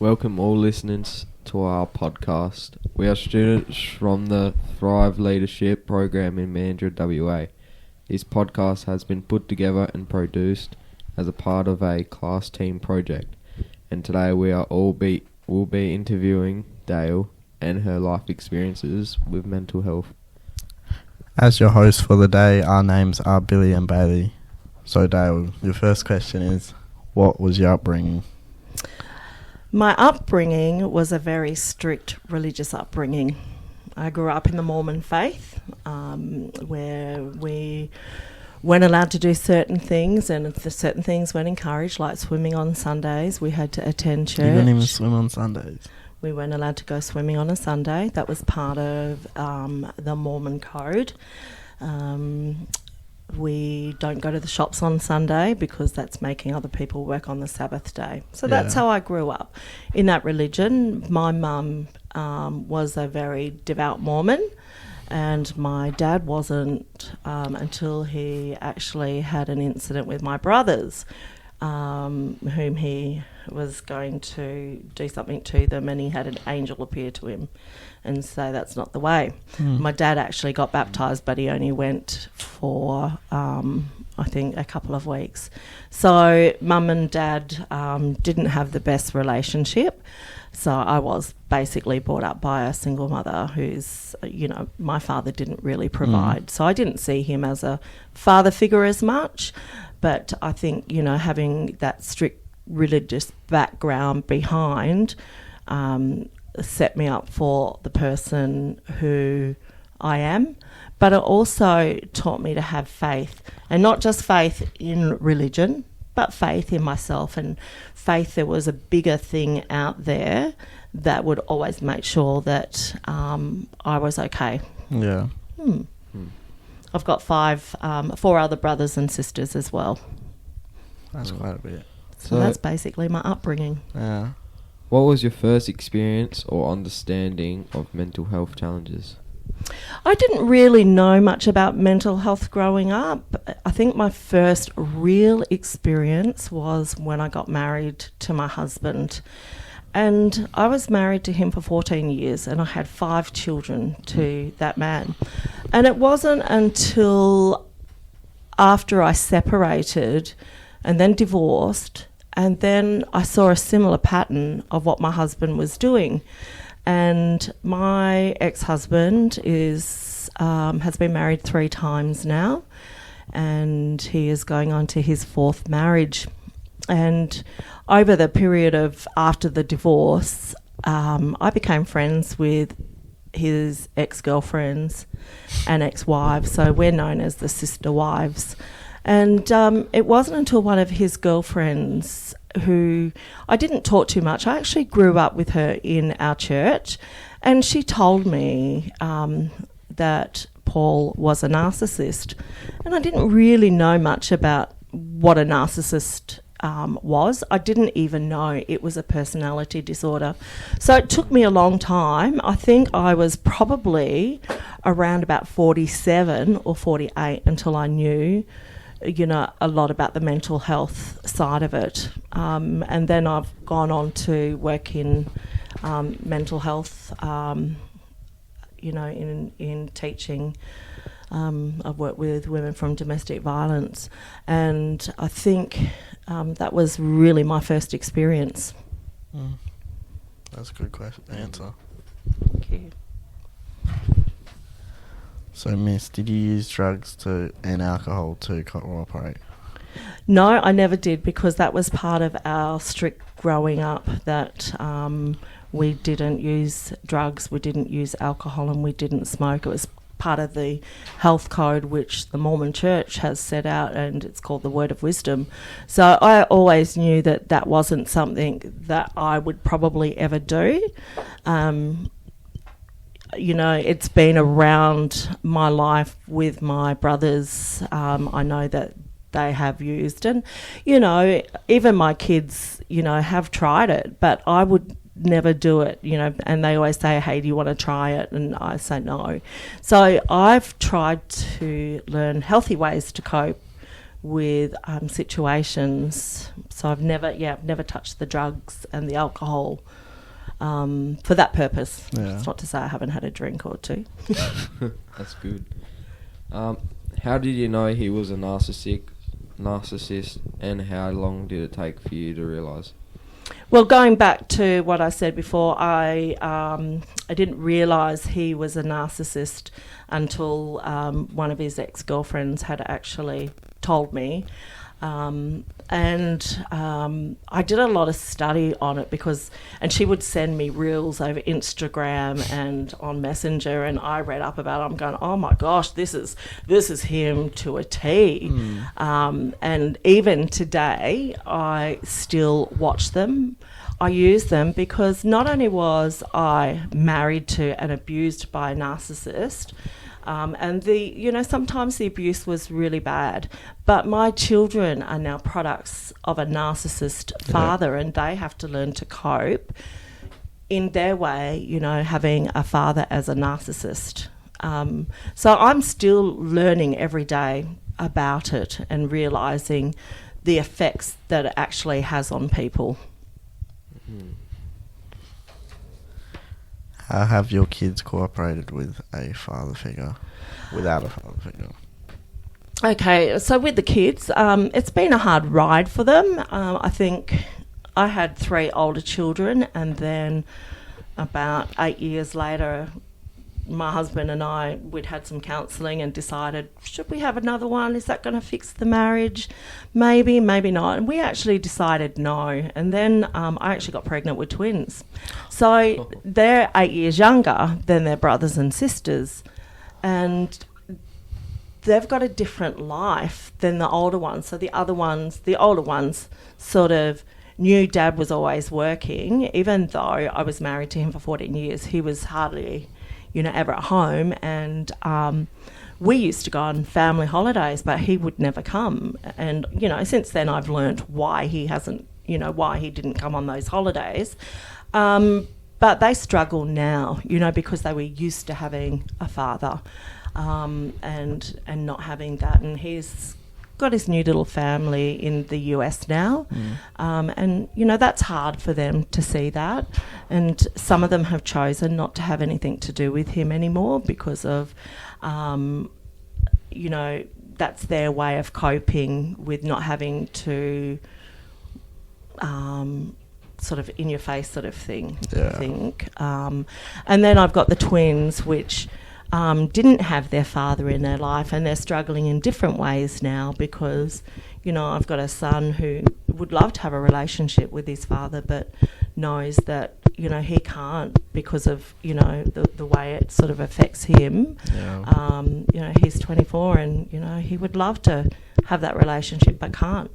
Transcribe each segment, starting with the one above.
Welcome all listeners to our podcast. We are students from the Thrive Leadership Program in Mandurah, WA. This podcast has been put together and produced as a part of a class team project. And today we'll be interviewing Dale and her life experiences with mental health. As your hosts for the day, our names are Billy and Baily. So Dale, your first question is, what was your upbringing? My upbringing was a very strict religious upbringing. I grew up in the Mormon faith, where we weren't allowed to do certain things, and if certain things weren't encouraged, like swimming on Sundays, we had to attend church. You didn't even swim on Sundays? We weren't allowed to go swimming on a Sunday. That was part of the Mormon code. We don't go to the shops on Sunday because that's making other people work on the Sabbath day. So that's how I grew up in that religion. My mum was a very devout Mormon, and my dad wasn't until he actually had an incident with my brothers, whom he was going to do something to them, and he had an angel appear to him and say that's not the way. My dad actually got baptised, but he only went for I think a couple of weeks. So mum and dad didn't have the best relationship, so I was basically brought up by a single mother who's, my father didn't really provide. So I didn't see him as a father figure as much, but I think, having that strict religious background behind set me up for the person who I am, but it also taught me to have faith, and not just faith in religion, but faith in myself, and faith there was a bigger thing out there that would always make sure that I was okay. Yeah. I've got 4 other brothers and sisters as well. That's quite a bit. So that's basically my upbringing. Yeah. What was your first experience or understanding of mental health challenges? I didn't really know much about mental health growing up. I think my first real experience was when I got married to my husband. And I was married to him for 14 years, and I had 5 children to that man. And it wasn't until after I separated and then divorced, and then I saw a similar pattern of what my husband was doing. And my ex-husband has been married 3 times now, and he is going on to his 4th marriage. And over the period of after the divorce, I became friends with his ex-girlfriends and ex-wives, so we're known as the sister wives. And it wasn't until one of his girlfriends, who I didn't talk too much, I actually grew up with her in our church, and she told me that Paul was a narcissist. And I didn't really know much about what a narcissist was. I didn't even know it was a personality disorder. So it took me a long time. I think I was probably around about 47 or 48 until I knew a lot about the mental health side of it. And then I've gone on to work in mental health, in teaching. I've worked with women from domestic violence, and I think that was really my first experience. That's a good answer. Thank you. So, Miss, did you use drugs and alcohol to cooperate? No, I never did, because that was part of our strict growing up, that we didn't use drugs, we didn't use alcohol, and we didn't smoke. It was part of the health code which the Mormon Church has set out, and it's called the Word of Wisdom. So I always knew that wasn't something that I would probably ever do. It's been around my life with my brothers. I know that they have used, and, even my kids, have tried it, but I would never do it, and they always say, hey, do you want to try it? And I say no. So I've tried to learn healthy ways to cope with situations. So I've never touched the drugs and the alcohol for that purpose. Yeah. It's not to say I haven't had a drink or two. That's good. How did you know he was a narcissist, and how long did it take for you to realise? Well, going back to what I said before, I didn't realise he was a narcissist until one of his ex-girlfriends had actually told me. I did a lot of study on it and she would send me reels over Instagram and on Messenger, and I read up about it. I'm going, oh my gosh, this is him to a T. And even today, I still watch them. I use them because not only was I married to and abused by a narcissist, and sometimes the abuse was really bad, but my children are now products of a narcissist father, and they have to learn to cope in their way, having a father as a narcissist. So I'm still learning every day about it and realising the effects that it actually has on people. How have your kids cooperated with a father figure, without a father figure? Okay, so with the kids, it's been a hard ride for them. I think I had 3 older children, and then about 8 years later, my husband and we'd had some counselling and decided, should we have another one? Is that going to fix the marriage? Maybe, maybe not. And we actually decided no. And then I actually got pregnant with twins. So they're 8 years younger than their brothers and sisters. And they've got a different life than the older ones. So the older ones sort of knew Dad was always working. Even though I was married to him for 14 years, he was hardly ever at home, and we used to go on family holidays, but he would never come. And since then I've learnt why he didn't come on those holidays. But they struggle now, because they were used to having a father, and not having that. And he's got his new little family in the US now. And that's hard for them to see that, and some of them have chosen not to have anything to do with him anymore because of that's their way of coping with not having to sort of in your face sort of thing. I think. And then I've got the twins, which didn't have their father in their life, and they're struggling in different ways now because, I've got a son who would love to have a relationship with his father, but knows that, he can't because of, the way it sort of affects him. He's 24 and, he would love to have that relationship but can't.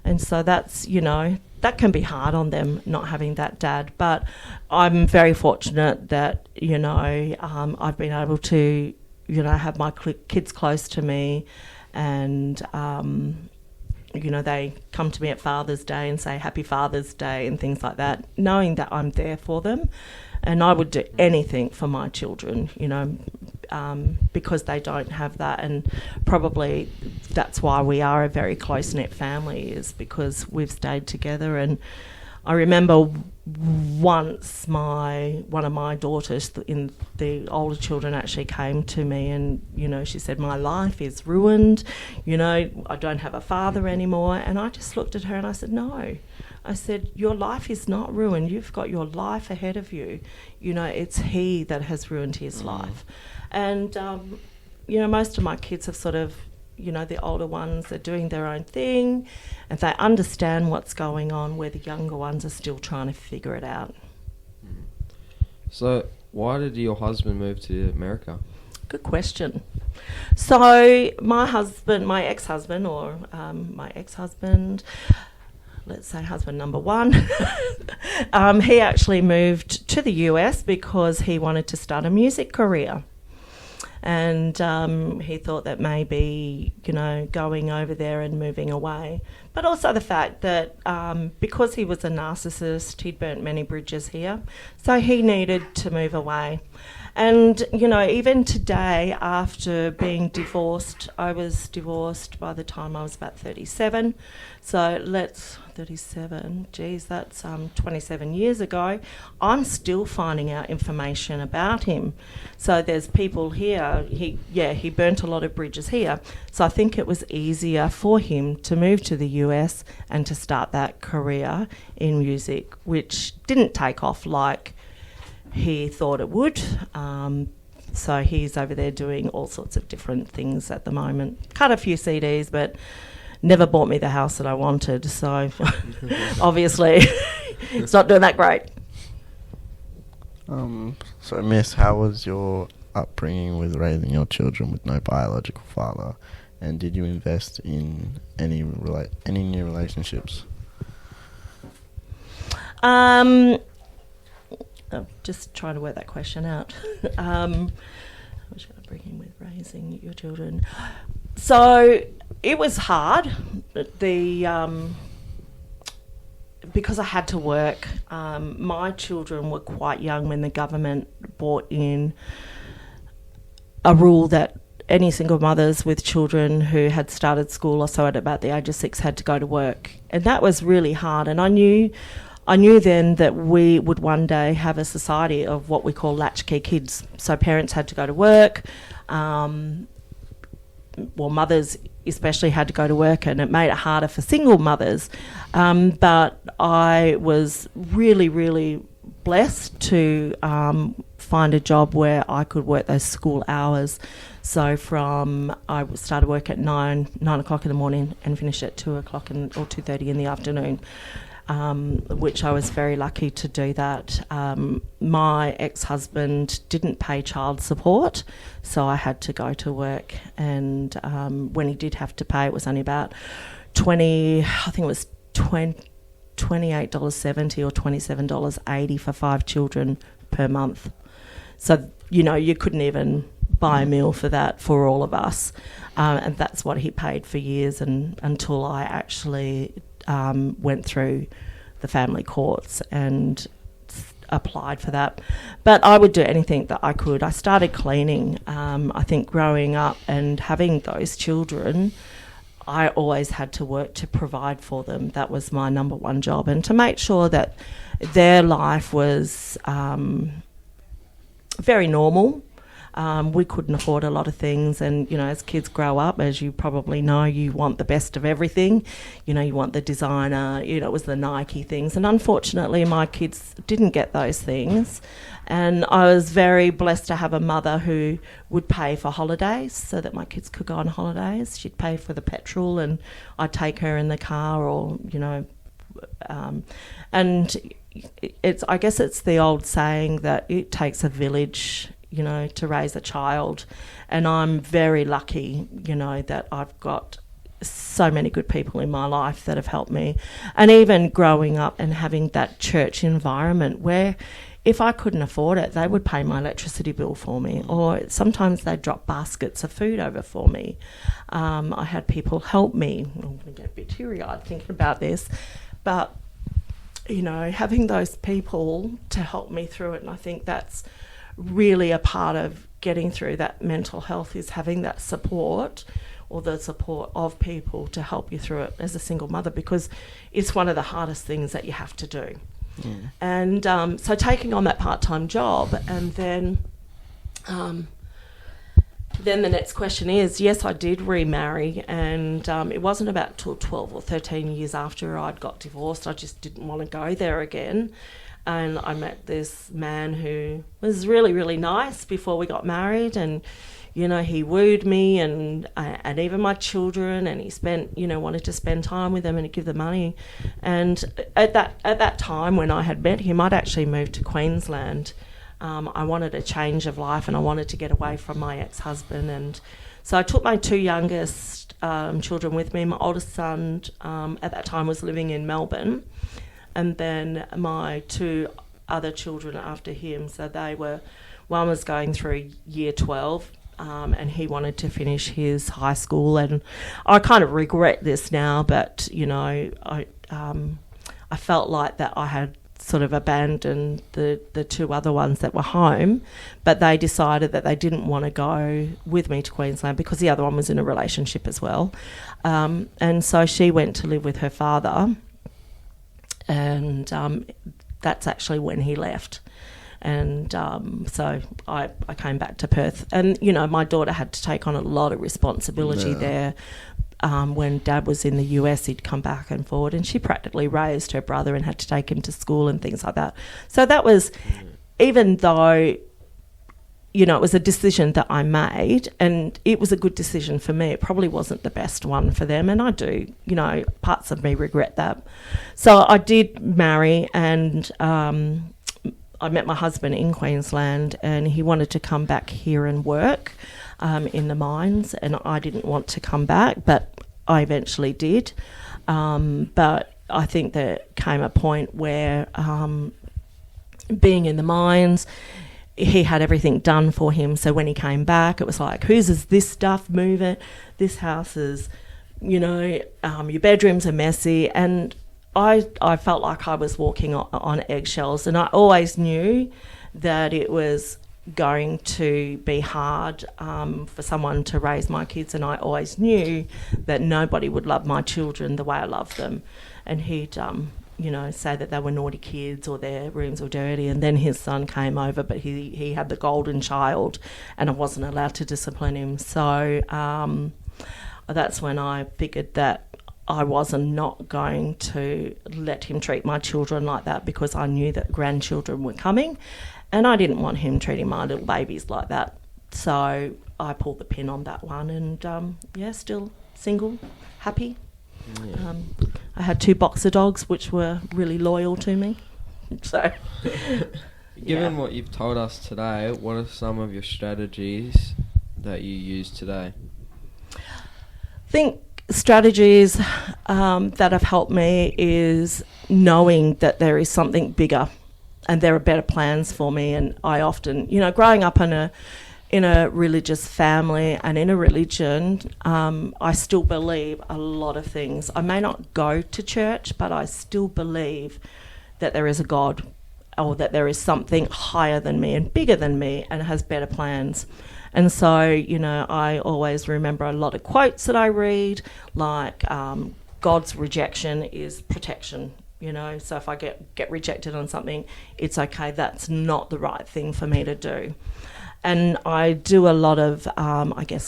And so that's, that can be hard on them, not having that dad. But I'm very fortunate that, I've been able to, have my kids close to me, and, they come to me at Father's Day and say Happy Father's Day and things like that, knowing that I'm there for them. And I would do anything for my children, because they don't have that. And probably that's why we are a very close-knit family, is because we've stayed together. And I remember once one of my daughters, in the older children, actually came to me and, she said, my life is ruined, I don't have a father anymore. And I just looked at her and I said, no. I said, your life is not ruined. You've got your life ahead of you. It's he that has ruined his life. And, most of my kids have sort of, the older ones are doing their own thing and they understand what's going on, where the younger ones are still trying to figure it out. So why did your husband move to America? Good question. So my ex-husband, let's say husband number one, he actually moved to the US because he wanted to start a music career. And he thought that maybe, going over there and moving away. But also the fact that because he was a narcissist, he'd burnt many bridges here. So he needed to move away. And, even today, after being divorced, I was divorced by the time I was about 37. So 37, geez, that's 27 years ago. I'm still finding out information about him. So there's people here, he burnt a lot of bridges here. So I think it was easier for him to move to the US and to start that career in music, which didn't take off like he thought it would. So he's over there doing all sorts of different things at the moment. Cut a few CDs, but never bought me the house that I wanted. So obviously it's not doing that great. So Miss, how was your upbringing with raising your children with no biological father? And did you invest in any new relationships? I'm just trying to work that question out. Which upbringing with raising your children? So it was hard. Because I had to work. My children were quite young when the government brought in a rule that any single mothers with children who had started school or so at about the age of 6 had to go to work. And that was really hard. And I knew then that we would one day have a society of what we call latchkey kids. So parents had to go to work. Mothers especially had to go to work, and it made it harder for single mothers. But I was really, really blessed to find a job where I could work those school hours. So I started work at 9 o'clock in the morning and finish at 2 o'clock or 2:30 in the afternoon. Which I was very lucky to do that. My ex-husband didn't pay child support, so I had to go to work. And when he did have to pay, it was only about $28.70 or $27.80 for 5 children per month. So, you couldn't even buy a meal for that for all of us. And that's what he paid for years until I actually went through the family courts and applied for that. But I would do anything that I could. I started cleaning. I think growing up and having those children, I always had to work to provide for them. That was my number one job, and to make sure that their life was very normal. We couldn't afford a lot of things, and as kids grow up, as you probably know, you want the best of everything. You want the designer, it was the Nike things, and unfortunately my kids didn't get those things. And I was very blessed to have a mother who would pay for holidays so that my kids could go on holidays. She'd pay for the petrol, and I'd take her in the car, or and I guess it's the old saying that it takes a village to raise a child. And I'm very lucky, that I've got so many good people in my life that have helped me. And even growing up and having that church environment where if I couldn't afford it, they would pay my electricity bill for me, or sometimes they'd drop baskets of food over for me. I had people help me. I'm going to get a bit teary-eyed thinking about this. But, having those people to help me through it, and I think that's really a part of getting through that mental health, is having that support, or the support of people to help you through it as a single mother, because it's one of the hardest things that you have to do. And so taking on that part-time job, and then the next question is, yes, I did remarry, and it wasn't about till 12 or 13 years after I'd got divorced. I just didn't want to go there again. And I met this man who was really, really nice before we got married, and he wooed me and even my children, and he wanted to spend time with them and give them money. And at that time when I had met him, I'd actually moved to Queensland. I wanted a change of life, and I wanted to get away from my ex-husband, and so I took my 2 youngest children with me. My oldest son at that time was living in Melbourne. And then my 2 other children after him, so one was going through year 12, and he wanted to finish his high school. And I kind of regret this now, but, you know, I felt like that I had sort of abandoned the two other ones that were home, but they decided that they didn't want to go with me to Queensland because the other one was in a relationship as well. And so she went to live with her father, and that's actually when he left. And so I came back to Perth. And, you know, my daughter had to take on a lot of responsibility there. When Dad was in the US, he'd come back and forward, and she practically raised her brother and had to take him to school and things like that. So that was, even though, you know, it was a decision that I made, and it was a good decision for me, it probably wasn't the best one for them, and I do, you know, parts of me regret that. So I did marry, and I met my husband in Queensland, and he wanted to come back here and work in the mines, and I didn't want to come back, but I eventually did. But I think there came a point where being in the mines, he had everything done for him. So when he came back, it was like, whose is this stuff? Move it. This house is, you know, your bedrooms are messy. And I felt like I was walking on eggshells, and I always knew that it was going to be hard for someone to raise my kids, and I always knew that nobody would love my children the way I love them. And he'd you know, say that they were naughty kids or their rooms were dirty, and then his son came over, but he had the golden child, and I wasn't allowed to discipline him. So that's when I figured that I was not going to let him treat my children like that, because I knew that grandchildren were coming, and I didn't want him treating my little babies like that. So I pulled the pin on that one, and still single, happy. Yeah. I had 2 boxer dogs which were really loyal to me. So, Given what you've told us today, what are some of your strategies that you use today? I think strategies that have helped me is knowing that there is something bigger and there are better plans for me. And I often, you know, growing up in a religious family and in a religion, I still believe a lot of things. I may not go to church, but I still believe that there is a God, or that there is something higher than me and bigger than me and has better plans. And so, you know, I always remember a lot of quotes that I read, like God's rejection is protection. You know, so if I get rejected on something, it's okay. That's not the right thing for me to do. And I do a lot of,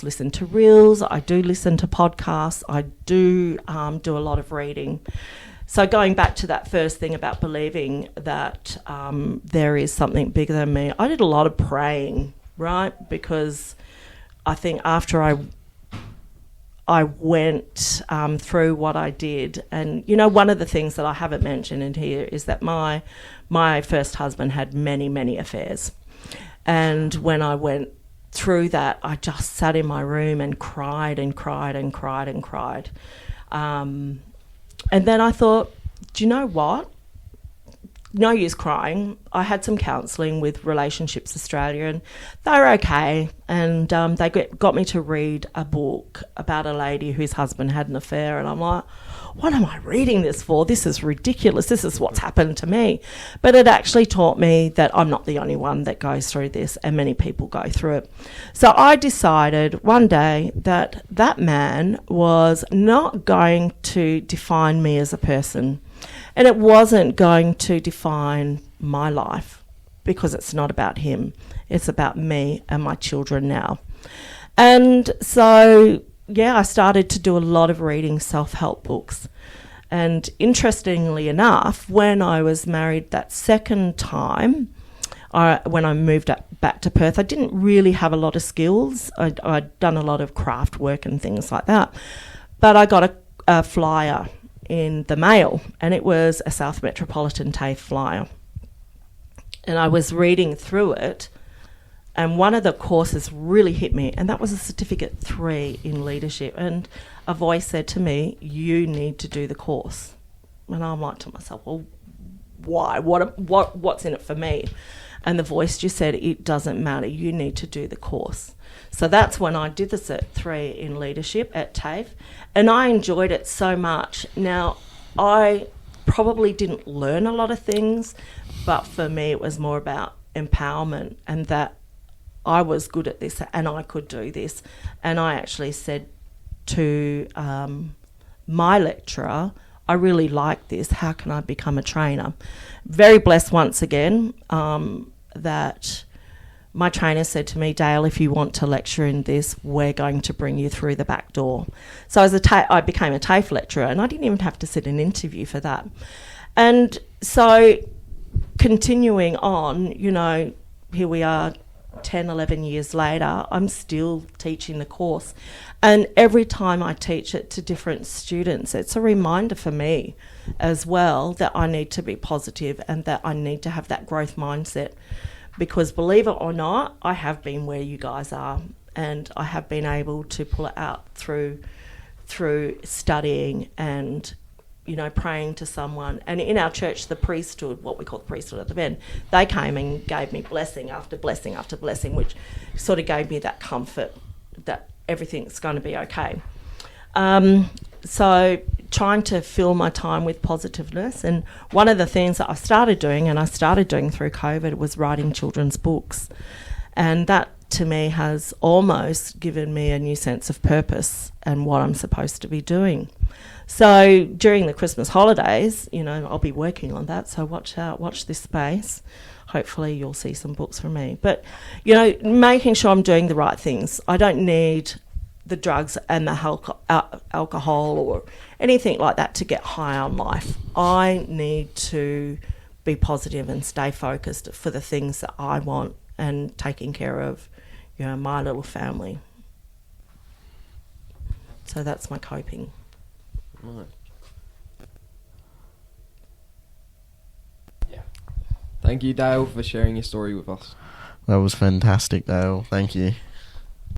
listen to reels. I do listen to podcasts. I do do a lot of reading. So going back to that first thing about believing that there is something bigger than me, I did a lot of praying, right? Because I think after I went through what I did, and, you know, one of the things that I haven't mentioned in here is that my first husband had many, many affairs. And when I went through that, I just sat in my room and cried and cried and cried and cried. And then I thought, do you know what? No use crying. I had some counselling with Relationships Australia, and they were okay. And they got me to read a book about a lady whose husband had an affair. And I'm like, what am I reading this for? This is ridiculous. This is what's happened to me. But it actually taught me that I'm not the only one that goes through this, and many people go through it. So I decided one day that that man was not going to define me as a person. And it wasn't going to define my life, because it's not about him. It's about me and my children now. And so, I started to do a lot of reading self-help books. And interestingly enough, when I was married that second time, when I moved back to Perth, I didn't really have a lot of skills. I'd done a lot of craft work and things like that. But I got a flyer in the mail, and it was a South Metropolitan TAFE flyer. And I was reading through it, and one of the courses really hit me, and that was a Certificate 3 in leadership. And a voice said to me, you need to do the course. And I'm like to myself, well, why? What's in it for me? And the voice just said, it doesn't matter, you need to do the course. So that's when I did the Cert 3 in leadership at TAFE, and I enjoyed it so much. Now, I probably didn't learn a lot of things, but for me it was more about empowerment and that I was good at this and I could do this. And I actually said to my lecturer, I really like this, how can I become a trainer? Very blessed once again that my trainer said to me, Dale, if you want to lecture in this, we're going to bring you through the back door. So I became a TAFE lecturer, and I didn't even have to sit an interview for that. And so continuing on, you know, here we are 10, 11 years later, I'm still teaching the course. And every time I teach it to different students, it's a reminder for me as well that I need to be positive and that I need to have that growth mindset. Because believe it or not, I have been where you guys are, and I have been able to pull it out through studying and, you know, praying to someone. And in our church, the priesthood, what we call the priesthood at the bend, they came and gave me blessing after blessing after blessing, which sort of gave me that comfort that everything's going to be okay. So trying to fill my time with positiveness. And one of the things that I started doing, and I started doing through COVID, was writing children's books. And that, to me, has almost given me a new sense of purpose and what I'm supposed to be doing. So during the Christmas holidays, you know, I'll be working on that. So watch out, watch this space. Hopefully you'll see some books from me. But, you know, making sure I'm doing the right things. I don't need the drugs and the alcohol or anything like that to get high on life. I need to be positive and stay focused for the things that I want and taking care of, you know, my little family. So that's my coping. Right. Yeah. Thank you, Dale, for sharing your story with us. That was fantastic, Dale. Thank you.